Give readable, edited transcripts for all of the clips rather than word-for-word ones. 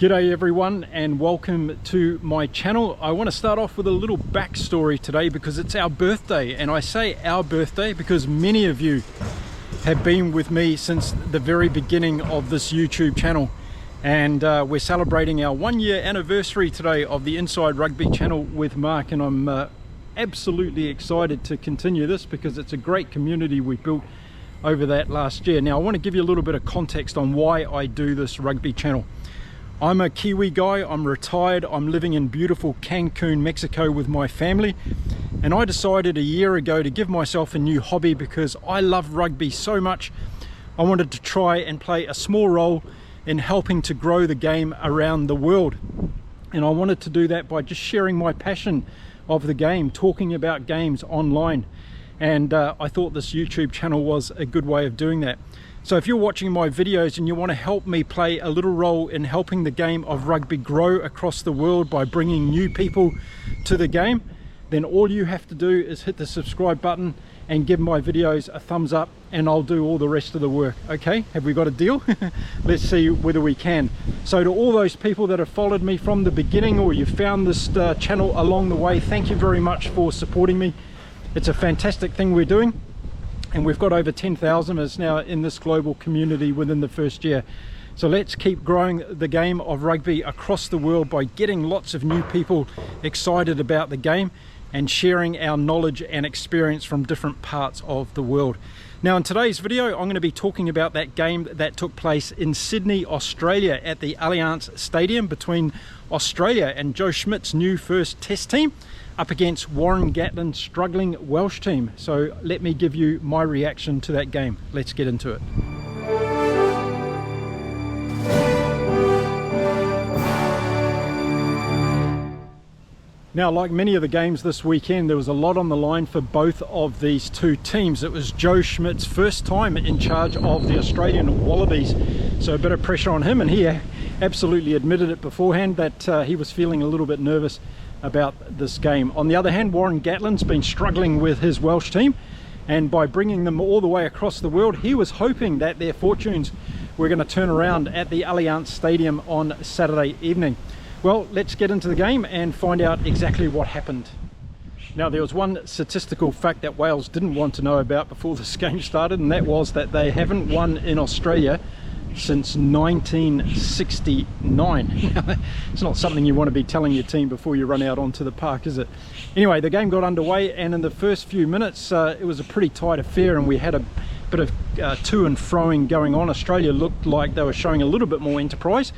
G'day everyone and welcome to my channel. I want to start off with a little backstory today because it's our birthday, and I say our birthday because many of you have been with me since the very beginning of this YouTube channel, and we're celebrating our 1 year anniversary today of the Inside Rugby channel with Mark, and I'm absolutely excited to continue this because it's a great community we built over that last year. Now I want to give you a little bit of context on why I do this rugby channel. I'm a Kiwi guy, I'm retired, I'm living in beautiful Cancun, Mexico with my family, and I decided a year ago to give myself a new hobby because I love rugby so much. I wanted to try and play a small role in helping to grow the game around the world, and I wanted to do that by just sharing my passion of the game, talking about games online, and I thought this YouTube channel was a good way of doing that. So if you're watching my videos and you want to help me play a little role in helping the game of rugby grow across the world by bringing new people to the game, then all you have to do is hit the subscribe button and give my videos a thumbs up, and I'll do all the rest of the work. Okay, have we got a deal? Let's see whether we can. So to all those people that have followed me from the beginning, or you found this channel along the way, thank you very much for supporting me. It's a fantastic thing we're doing. And we've got over 10,000 of us now in this global community within the first year. So let's keep growing the game of rugby across the world by getting lots of new people excited about the game and sharing our knowledge and experience from different parts of the world. Now in today's video, I'm going to be talking about that game that took place in Sydney, Australia at the Allianz Stadium between Australia and Joe Schmidt's new first test team up against Warren Gatlands' struggling Welsh team. So let me give you my reaction to that game. Let's get into it. Now, like many of the games this weekend, there was a lot on the line for both of these two teams. It was Joe Schmidt's first time in charge of the Australian Wallabies, so a bit of pressure on him, and he absolutely admitted it beforehand that he was feeling a little bit nervous about this game. On the other hand, Warren Gatland's been struggling with his Welsh team, and by bringing them all the way across the world, he was hoping that their fortunes were going to turn around at the Allianz Stadium on Saturday evening. Well, let's get into the game and find out exactly what happened. Now, there was one statistical fact that Wales didn't want to know about before this game started, and that was that they haven't won in Australia since 1969. It's not something you want to be telling your team before you run out onto the park, is it? Anyway, the game got underway, and in the first few minutes it was a pretty tight affair, and we had a bit of to and froing going on. Australia looked like they were showing a little bit more enterprise,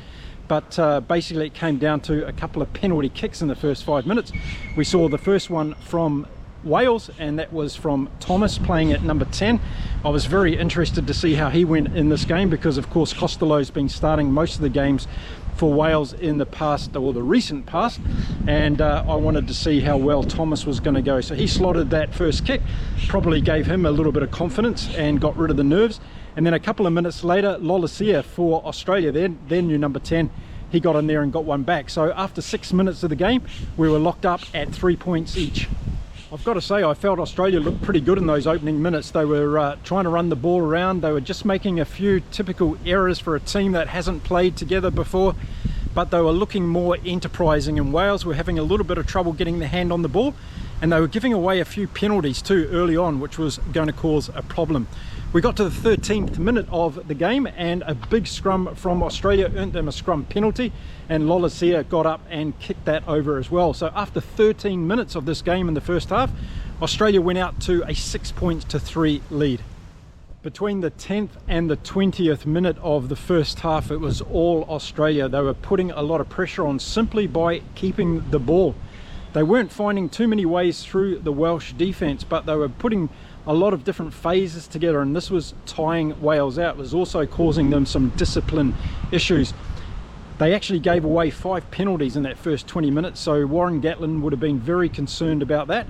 but basically it came down to a couple of penalty kicks in the first 5 minutes. We saw the first one from Wales, and that was from Thomas playing at number 10. I was very interested to see how he went in this game because of course Costello's been starting most of the games for Wales in the past, or the recent past, and I wanted to see how well Thomas was going to go. So he slotted that first kick, probably gave him a little bit of confidence and got rid of the nerves. And then a couple of minutes later, Lolasia for Australia, their new number 10, he got in there and got one back. So after 6 minutes of the game, we were locked up at 3 points each. I've got to say, I felt Australia looked pretty good in those opening minutes. They were trying to run the ball around. They were just making a few typical errors for a team that hasn't played together before, but they were looking more enterprising, and Wales were having a little bit of trouble getting their hand on the ball, and they were giving away a few penalties too early on, which was going to cause a problem. We got to the 13th minute of the game, and a big scrum from Australia earned them a scrum penalty, and Lolasia got up and kicked that over as well. So after 13 minutes of this game in the first half, Australia went out to a 6-3 lead. Between the 10th and the 20th minute of the first half, it was all Australia. They were putting a lot of pressure on simply by keeping the ball. They weren't finding too many ways through the Welsh defence, but they were putting a lot of different phases together, and this was tying Wales out. It was also causing them some discipline issues. They actually gave away 5 penalties in that first 20 minutes, so Warren Gatland would have been very concerned about that,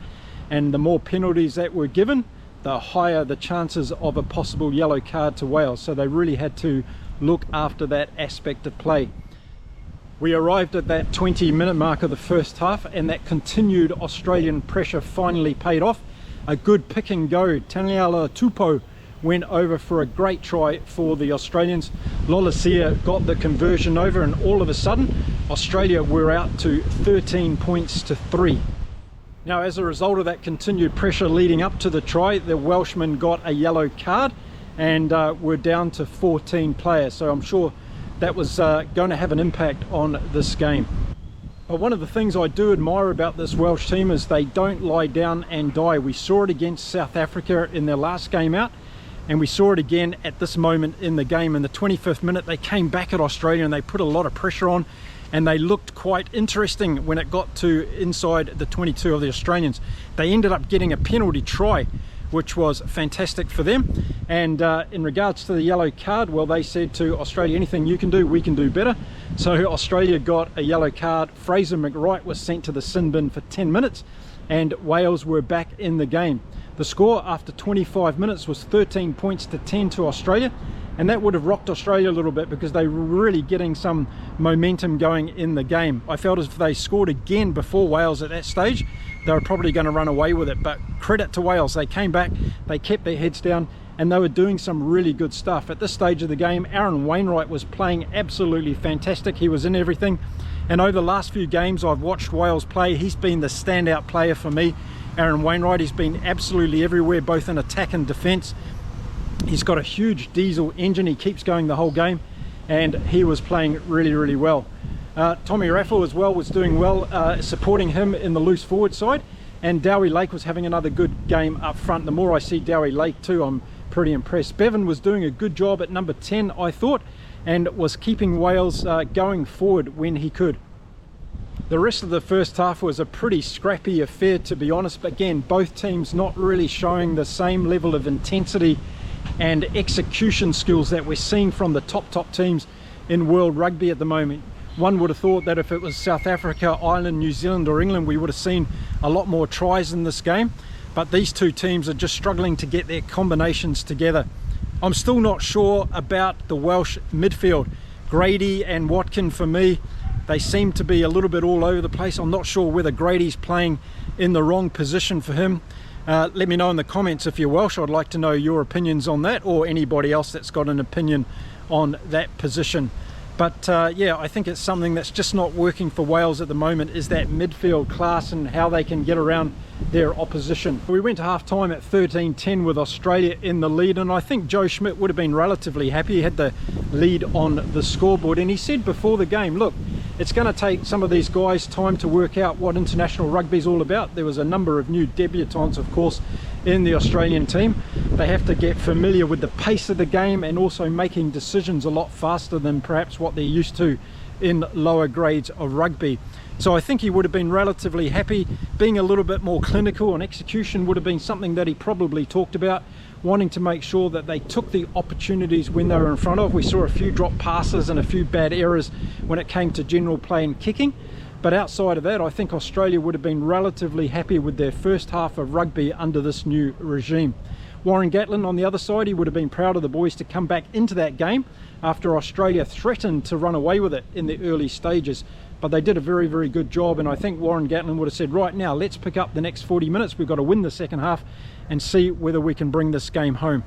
and the more penalties that were given, the higher the chances of a possible yellow card to Wales. So they really had to look after that aspect of play. We arrived at that 20-minute mark of the first half, and that continued Australian pressure finally paid off. A good pick and go. Taniela Tupou went over for a great try for the Australians. Lolasia got the conversion over, and all of a sudden Australia were out to 13 points to 3. Now, as a result of that continued pressure leading up to the try, the Welshmen got a yellow card and were down to 14 players. So I'm sure that was going to have an impact on this game. But one of the things I do admire about this Welsh team is they don't lie down and die. We saw it against South Africa in their last game out, and we saw it again at this moment in the game. In the 25th minute, they came back at Australia and they put a lot of pressure on, and they looked quite interesting when it got to inside the 22 of the Australians. They ended up getting a penalty try, which was fantastic for them. And in regards to the yellow card, well, they said to Australia, anything you can do, we can do better. So Australia got a yellow card. Fraser McWright was sent to the sin bin for 10 minutes, and Wales were back in the game. The score after 25 minutes was 13 points to 10 to Australia, and that would have rocked Australia a little bit because they were really getting some momentum going in the game. I felt as if they scored again before Wales at that stage, they were probably going to run away with it. But credit to Wales, they came back, they kept their heads down, and they were doing some really good stuff. At this stage of the game, Aaron Wainwright was playing absolutely fantastic. He was in everything, and over the last few games I've watched Wales play, he's been the standout player for me. Aaron Wainwright, he's been absolutely everywhere, both in attack and defence. He's got a huge diesel engine, he keeps going the whole game, and he was playing really, really well. Tommy Raffle as well was doing well, supporting him in the loose forward side, and Dowie Lake was having another good game up front. The more I see Dowie Lake too, I'm pretty impressed. Bevan was doing a good job at number 10, I thought, and was keeping Wales going forward when he could. The rest of the first half was a pretty scrappy affair, to be honest, but again, both teams not really showing the same level of intensity and execution skills that we're seeing from the top teams in world rugby at the moment. One would have thought that if it was South Africa, Ireland, New Zealand or England, we would have seen a lot more tries in this game, but these two teams are just struggling to get their combinations together. I'm still not sure about the Welsh midfield. Grady and Watkin, for me, they seem to be a little bit all over the place. I'm not sure whether Grady's playing in the wrong position for him. Let me know in the comments if you're Welsh. I'd like to know your opinions on that, or anybody else that's got an opinion on that position. But yeah, I think it's something that's just not working for Wales at the moment, is that midfield class and how they can get around their opposition. We went to half time at 13-10 with Australia in the lead, and I think Joe Schmidt would have been relatively happy. He had the lead on the scoreboard, and he said before the game, look, it's going to take some of these guys time to work out what international rugby is all about. There was a number of new debutants, of course, in the Australian team. They have to get familiar with the pace of the game and also making decisions a lot faster than perhaps what they're used to in lower grades of rugby. So I think he would have been relatively happy. Being a little bit more clinical and execution would have been something that he probably talked about, wanting to make sure that they took the opportunities when they were in front of. We saw a few drop passes and a few bad errors when it came to general play and kicking. But outside of that, I think Australia would have been relatively happy with their first half of rugby under this new regime. Warren Gatland on the other side, he would have been proud of the boys to come back into that game after Australia threatened to run away with it in the early stages. But they did a very, very good job, and I think Warren Gatland would have said, right now, let's pick up the next 40 minutes. We've got to win the second half and see whether we can bring this game home.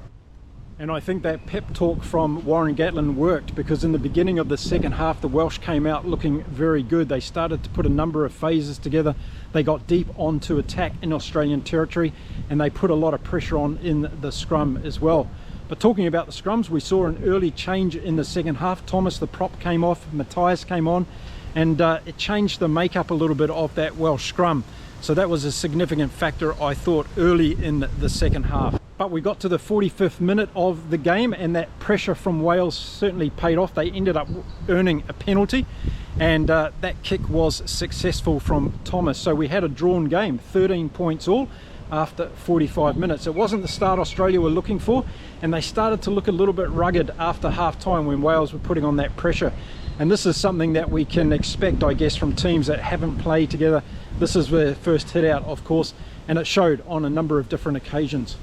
And I think that pep talk from Warren Gatland worked, because in the beginning of the second half, the Welsh came out looking very good. They started to put a number of phases together. They got deep onto attack in Australian territory, and they put a lot of pressure on in the scrum as well. But talking about the scrums, we saw an early change in the second half. Thomas, the prop, came off, Matthias came on, and it changed the makeup a little bit of that Welsh scrum. So that was a significant factor, I thought, early in the second half. But we got to the 45th minute of the game, and that pressure from Wales certainly paid off. They ended up earning a penalty, and that kick was successful from Thomas. So we had a drawn game, 13 points all after 45 minutes. It wasn't the start Australia were looking for, and they started to look a little bit rugged after half time when Wales were putting on that pressure. And this is something that we can expect, I guess, from teams that haven't played together. This is their first hit out, of course, and it showed on a number of different occasions.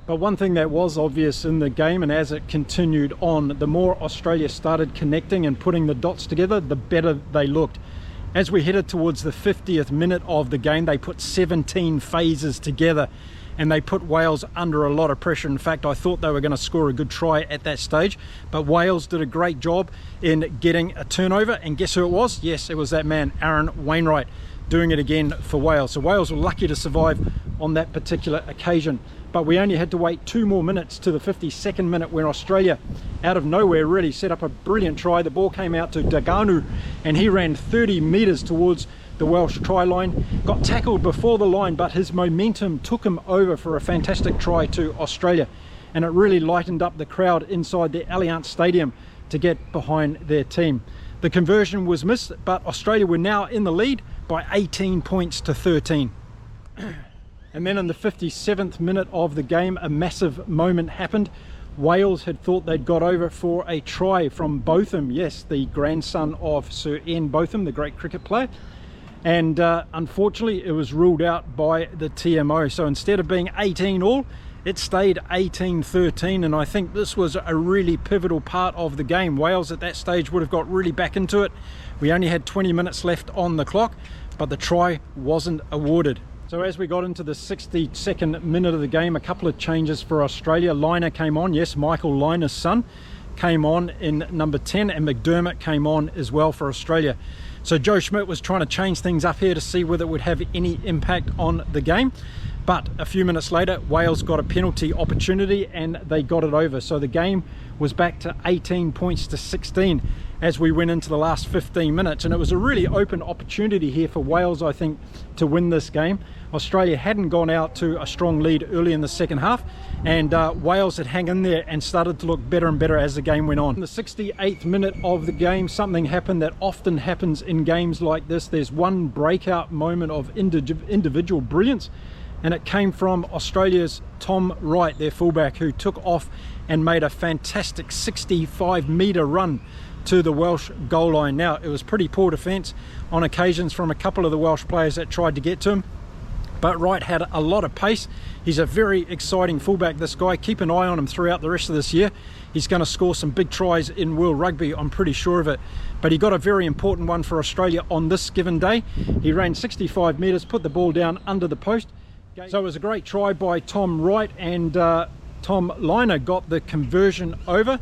But one thing that was obvious in the game, and as it continued on, the more Australia started connecting and putting the dots together, the better they looked. As we headed towards the 50th minute of the game, they put 17 phases together, and they put Wales under a lot of pressure. In fact, I thought they were going to score a good try at that stage, but Wales did a great job in getting a turnover, and guess who it was? Yes, it was that man, Aaron Wainwright, doing it again for Wales. So Wales were lucky to survive on that particular occasion, but we only had to wait 2 more minutes to the 52nd minute, where Australia, out of nowhere, really set up a brilliant try. The ball came out to Daganu, and he ran 30 metres towards the Welsh try line, got tackled before the line, but his momentum took him over for a fantastic try to Australia, and it really lightened up the crowd inside the Allianz Stadium to get behind their team. The conversion was missed, but Australia were now in the lead by 18 points to 13. And then in the 57th minute of the game, a massive moment happened. Wales had thought they'd got over for a try from Botham, yes, the grandson of Sir Ian Botham, the great cricket player. And unfortunately it was ruled out by the TMO. So instead of being 18 all, it stayed 18-13, and I think this was a really pivotal part of the game. Wales at that stage would have got really back into it. We only had 20 minutes left on the clock, but the try wasn't awarded. So as we got into the 62nd minute of the game, a couple of changes for Australia. Liner came on, yes, Michael Liner's son came on in number 10, and McDermott came on as well for Australia. So Joe Schmidt was trying to change things up here to see whether it would have any impact on the game. But a few minutes later, Wales got a penalty opportunity and they got it over. So the game was back to 18 points to 16 as we went into the last 15 minutes. And it was a really open opportunity here for Wales, I think, to win this game. Australia hadn't gone out to a strong lead early in the second half, and Wales had hung in there and started to look better and better as the game went on. In the 68th minute of the game, something happened that often happens in games like this. There's one breakout moment of individual brilliance, and it came from Australia's Tom Wright, their fullback, who took off and made a fantastic 65-metre run to the Welsh goal line. Now, it was pretty poor defence on occasions from a couple of the Welsh players that tried to get to him, but Wright had a lot of pace. He's a very exciting fullback, this guy. Keep an eye on him throughout the rest of this year. He's going to score some big tries in World Rugby, I'm pretty sure of it. But he got a very important one for Australia on this given day. He ran 65 metres, put the ball down under the post. So it was a great try by Tom Wright, and Tom Liner got the conversion over,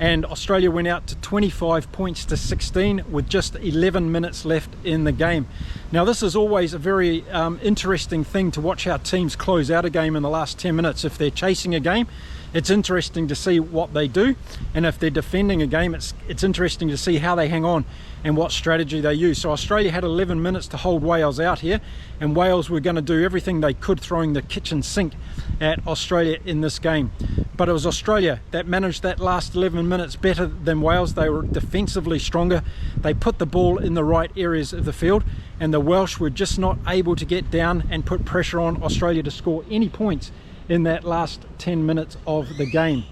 and Australia went out to 25 points to 16 with just 11 minutes left in the game. Now, this is always a very interesting thing to watch how teams close out a game in the last 10 minutes. If they're chasing a game, it's interesting to see what they do, and if they're defending a game, it's interesting to see how they hang on and what strategy they use. So Australia had 11 minutes to hold Wales out here, and Wales were going to do everything they could, throwing the kitchen sink at Australia in this game. But it was Australia that managed that last 11 minutes better than Wales. They were defensively stronger. They put the ball in the right areas of the field, and the Welsh were just not able to get down and put pressure on Australia to score any points in that last 10 minutes of the game.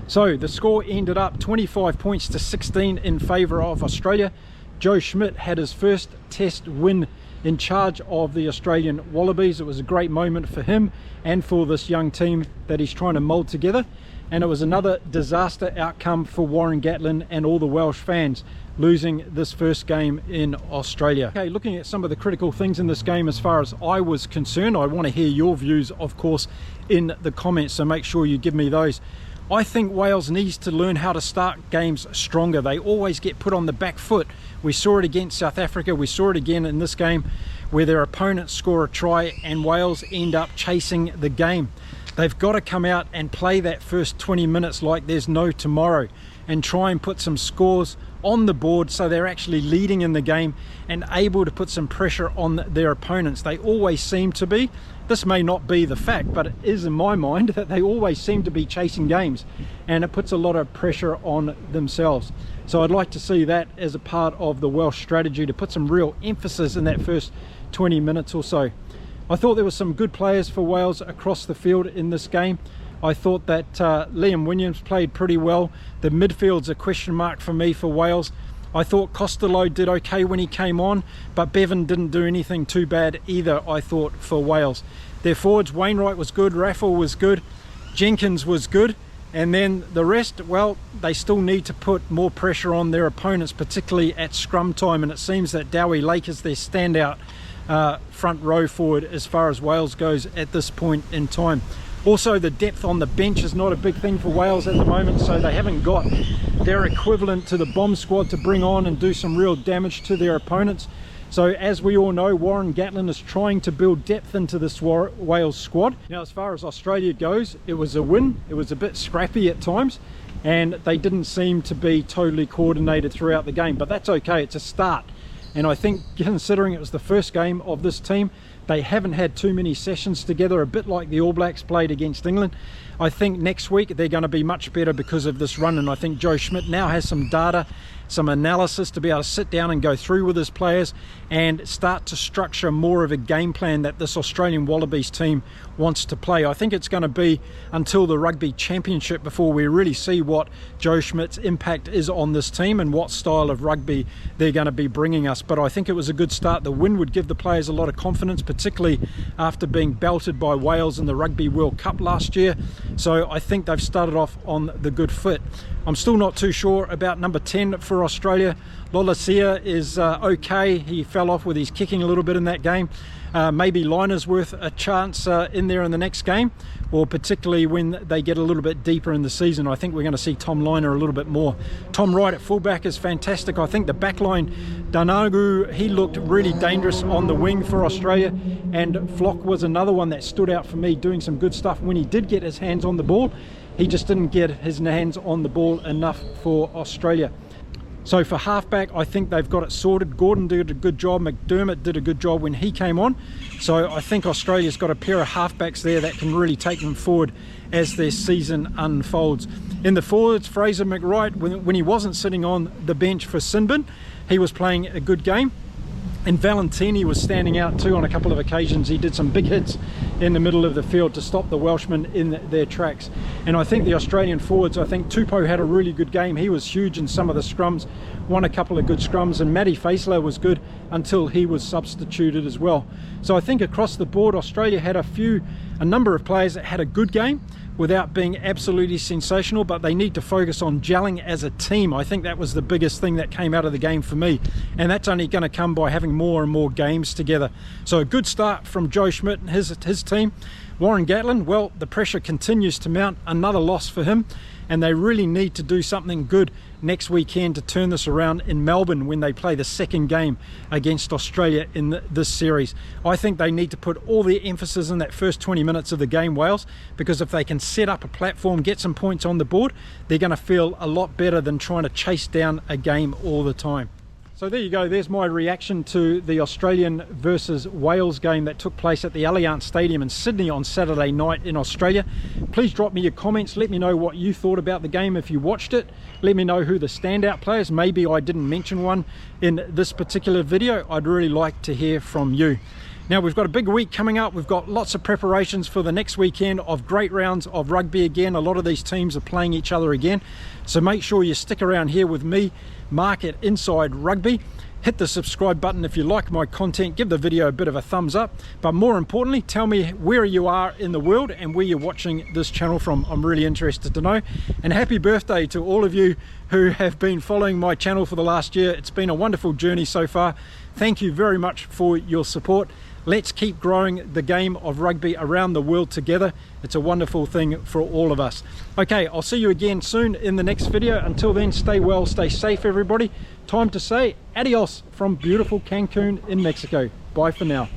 So the score ended up 25 points to 16 in favour of Australia. Joe Schmidt had his first test win in charge of the Australian Wallabies. It was a great moment for him and for this young team that he's trying to mould together. And it was another disaster outcome for Warren Gatland and all the Welsh fans, losing this first game in Australia. Okay, looking at some of the critical things in this game as far as I was concerned, I want to hear your views, of course, in the comments, so make sure you give me those. I think Wales needs to learn how to start games stronger. They always get put on the back foot. We saw it against South Africa. We saw it again in this game where their opponents score a try and Wales end up chasing the game. They've got to come out and play that first 20 minutes like there's no tomorrow and try and put some scores on the board so they're actually leading in the game and able to put some pressure on their opponents. They always seem to be. This may not be the fact, but it is in my mind that they always seem to be chasing games, and it puts a lot of pressure on themselves. So I'd like to see that as a part of the Welsh strategy, to put some real emphasis in that first 20 minutes or so. I thought there were some good players for Wales across the field in this game. I thought that Liam Williams played pretty well. The midfield's a question mark for me for Wales. I thought Costello did okay when he came on, but Bevan didn't do anything too bad either, I thought, for Wales. Their forwards, Wainwright was good, Raffle was good, Jenkins was good, and then the rest, well, they still need to put more pressure on their opponents, particularly at scrum time, and it seems that Dowie Lake is their standout front row forward as far as Wales goes at this point in time. Also, the depth on the bench is not a big thing for Wales at the moment, so they haven't got their equivalent to the bomb squad to bring on and do some real damage to their opponents. So as we all know, Warren Gatlands is trying to build depth into this Wales squad. Now, as far as Australia goes, it was a win. It was a bit scrappy at times, and they didn't seem to be totally coordinated throughout the game, but that's okay, it's a start. And I think, considering it was the first game of this team, they haven't had too many sessions together, a bit like the All Blacks played against England. I think next week they're going to be much better because of this run, and I think Joe Schmidt now has some data, some analysis to be able to sit down and go through with his players and start to structure more of a game plan that this Australian Wallabies team wants to play. I think it's going to be until the Rugby Championship before we really see what Joe Schmidt's impact is on this team and what style of rugby they're going to be bringing us. But I think it was a good start. The win would give the players a lot of confidence, particularly after being belted by Wales in the Rugby World Cup last year. So I think they've started off on the good foot. I'm still not too sure about number 10 for Australia. Lolasia is okay. He fell off with his kicking a little bit in that game. Maybe Liner's worth a chance in there in the next game, or particularly when they get a little bit deeper in the season. I think we're going to see Tom Liner a little bit more. Tom Wright at fullback is fantastic. I think the backline, Danagu, he looked really dangerous on the wing for Australia, and Flock was another one that stood out for me, doing some good stuff when he did get his hands on the ball. He just didn't get his hands on the ball enough for Australia. So for halfback, I think they've got it sorted. Gordon did a good job. McDermott did a good job when he came on. So I think Australia's got a pair of halfbacks there that can really take them forward as their season unfolds. In the forwards, Fraser McWright, when he wasn't sitting on the bench for Sinbin, he was playing a good game. And Valentini was standing out too on a couple of occasions. He did some big hits in the middle of the field to stop the Welshmen in their tracks. And I think the Australian forwards, I think Tupou had a really good game. He was huge in some of the scrums, won a couple of good scrums, and Matty Faisler was good until he was substituted as well. So I think across the board, Australia had a number of players that had a good game without being absolutely sensational, but they need to focus on gelling as a team. I think that was the biggest thing that came out of the game for me, and that's only going to come by having more and more games together. So a good start from Joe Schmidt and his team. Warren Gatland, well, the pressure continues to mount, another loss for him, and they really need to do something good next weekend to turn this around in Melbourne when they play the second game against Australia in this series. I think they need to put all the emphasis in that first 20 minutes of the game, Wales, because if they can set up a platform, get some points on the board, they're going to feel a lot better than trying to chase down a game all the time. So there you go, there's my reaction to the Australian versus Wales game that took place at the Allianz Stadium in Sydney on Saturday night in Australia. Please drop me your comments, let me know what you thought about the game if you watched it. Let me know who the standout players, maybe I didn't mention one in this particular video. I'd really like to hear from you. Now we've got a big week coming up. We've got lots of preparations for the next weekend of great rounds of rugby again. A lot of these teams are playing each other again. So make sure you stick around here with me, Mark at Inside Rugby. Hit the subscribe button if you like my content. Give the video a bit of a thumbs up. But more importantly, tell me where you are in the world and where you're watching this channel from. I'm really interested to know. And happy birthday to all of you who have been following my channel for the last year. It's been a wonderful journey so far. Thank you very much for your support. Let's keep growing the game of rugby around the world together. It's a wonderful thing for all of us. Okay, I'll see you again soon in the next video. Until then, stay well, stay safe, everybody. Time to say adios from beautiful Cancun in Mexico. Bye for now.